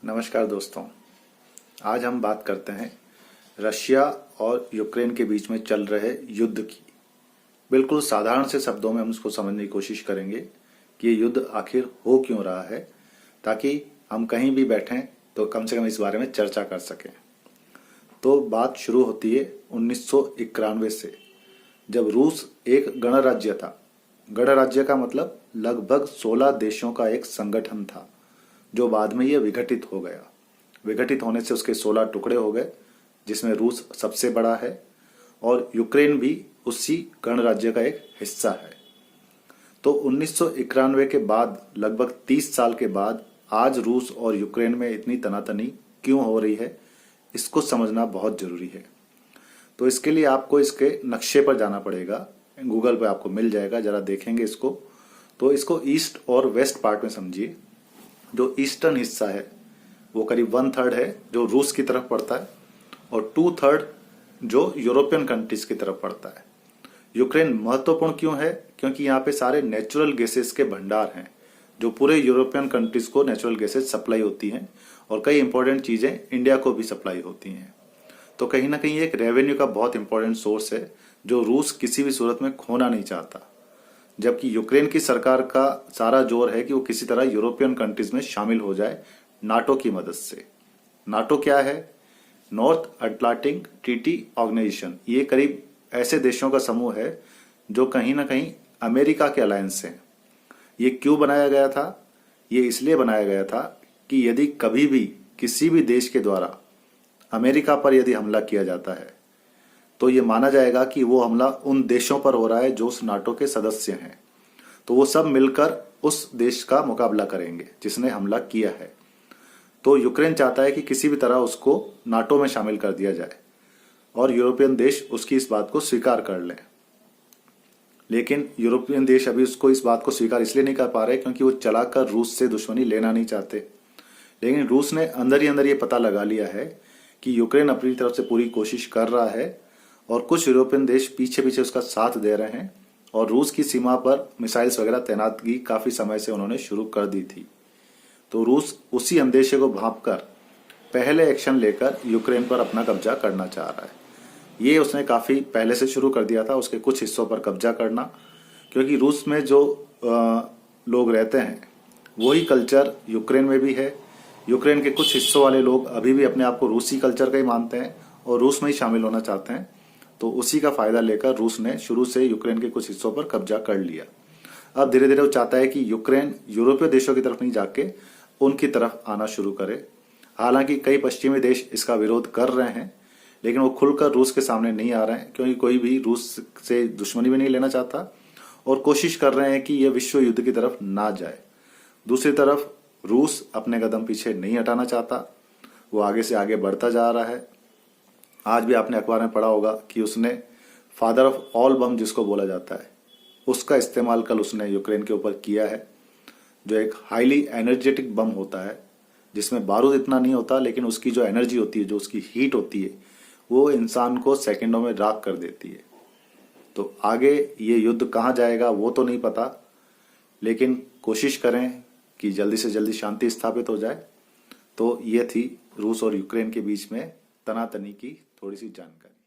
नमस्कार दोस्तों। आज हम बात करते हैं रशिया और यूक्रेन के बीच में चल रहे युद्ध की। बिल्कुल साधारण से शब्दों में हम उसको समझने की कोशिश करेंगे कि ये युद्ध आखिर हो क्यों रहा है, ताकि हम कहीं भी बैठें तो कम से कम इस बारे में चर्चा कर सकें। तो बात शुरू होती है 1991 से, जब रूस एक गणराज्य था। गणराज्य का मतलब लगभग 16 देशों का एक संगठन था, जो बाद में ये विघटित हो गया। विघटित होने से उसके 16 टुकड़े हो गए, जिसमें रूस सबसे बड़ा है और यूक्रेन भी उसी गणराज्य का एक हिस्सा है। तो 1991 के बाद लगभग 30 साल के बाद आज रूस और यूक्रेन में इतनी तनातनी क्यों हो रही है, इसको समझना बहुत जरूरी है। तो इसके लिए आपको इसके नक्शे पर जाना पड़ेगा। गूगल पे आपको मिल जाएगा, जरा देखेंगे इसको। तो इसको ईस्ट और वेस्ट पार्ट में समझिए। जो ईस्टर्न हिस्सा है वो करीब 1/3 है जो रूस की तरफ पड़ता है, और 2/3 जो यूरोपियन कंट्रीज की तरफ पड़ता है। यूक्रेन महत्वपूर्ण क्यों है? क्योंकि यहाँ पे सारे नेचुरल गैसेस के भंडार हैं, जो पूरे यूरोपियन कंट्रीज को नेचुरल गैसेस सप्लाई होती हैं, और कई इंपॉर्टेंट चीजें इंडिया को भी सप्लाई होती हैं। तो कहीं ना कहीं एक रेवेन्यू का बहुत इंपॉर्टेंट सोर्स है, जो रूस किसी भी सूरत में खोना नहीं चाहता। जबकि यूक्रेन की सरकार का सारा जोर है कि वो किसी तरह यूरोपियन कंट्रीज में शामिल हो जाए नाटो की मदद से। नाटो क्या है? North Atlantic Treaty Organization. ये करीब ऐसे देशों का समूह है जो कहीं ना कहीं अमेरिका के अलायंस हैं। ये क्यों बनाया गया था? ये इसलिए बनाया गया था कि यदि कभी भी किसी भी देश के द्वारा अमेरिका पर यदि हमला किया जाता है, तो ये माना जाएगा कि वो हमला उन देशों पर हो रहा है जो उस नाटो के सदस्य हैं। तो वो सब मिलकर उस देश का मुकाबला करेंगे जिसने हमला किया है। तो यूक्रेन चाहता है कि किसी भी तरह उसको नाटो में शामिल कर दिया जाए और यूरोपियन देश उसकी इस बात को स्वीकार कर लें। लेकिन यूरोपियन देश अभी उसको इस बात को स्वीकार इसलिए नहीं कर पा रहे क्योंकि वो चलाकर रूस से दुश्मनी लेना नहीं चाहते। लेकिन रूस ने अंदर ही अंदर ये पता लगा लिया है कि यूक्रेन अपनी तरफ से पूरी कोशिश कर रहा है, और कुछ यूरोपियन देश पीछे पीछे उसका साथ दे रहे हैं, और रूस की सीमा पर मिसाइल्स वगैरह तैनातगी काफी समय से उन्होंने शुरू कर दी थी। तो रूस उसी अंदेशे को भांपकर पहले एक्शन लेकर यूक्रेन पर अपना कब्जा करना चाह रहा है। ये उसने काफी पहले से शुरू कर दिया था, उसके कुछ हिस्सों पर कब्जा करना, क्योंकि रूस में जो लोग रहते हैं वही कल्चर यूक्रेन में भी है। यूक्रेन के कुछ हिस्सों वाले लोग अभी भी अपने आप को रूसी कल्चर का ही मानते हैं और रूस में ही शामिल होना चाहते हैं। तो उसी का फायदा लेकर रूस ने शुरू से यूक्रेन के कुछ हिस्सों पर कब्जा कर लिया। अब धीरे धीरे वो चाहता है कि यूक्रेन यूरोपीय देशों की तरफ नहीं जाके उनकी तरफ आना शुरू करे। हालांकि कई पश्चिमी देश इसका विरोध कर रहे हैं, लेकिन वो खुलकर रूस के सामने नहीं आ रहे हैं, क्योंकि कोई भी रूस से दुश्मनी भी नहीं लेना चाहता और कोशिश कर रहे हैं कि यह विश्व युद्ध की तरफ ना जाए। दूसरी तरफ रूस अपने कदम पीछे नहीं हटाना चाहता, वो आगे से आगे बढ़ता जा रहा है। आज भी आपने अखबार में पढ़ा होगा कि उसने फादर ऑफ ऑल बम जिसको बोला जाता है, उसका इस्तेमाल कल उसने यूक्रेन के ऊपर किया है, जो एक हाईली एनर्जेटिक बम होता है, जिसमें बारूद इतना नहीं होता, लेकिन उसकी जो एनर्जी होती है, जो उसकी हीट होती है, वो इंसान को सेकंडों में राख कर देती है। तो आगे ये युद्ध कहाँ जाएगा वो तो नहीं पता, लेकिन कोशिश करें कि जल्दी से जल्दी शांति स्थापित हो जाए। तो ये थी रूस और यूक्रेन के बीच में तनातनी की थोड़ी सी जानकारी।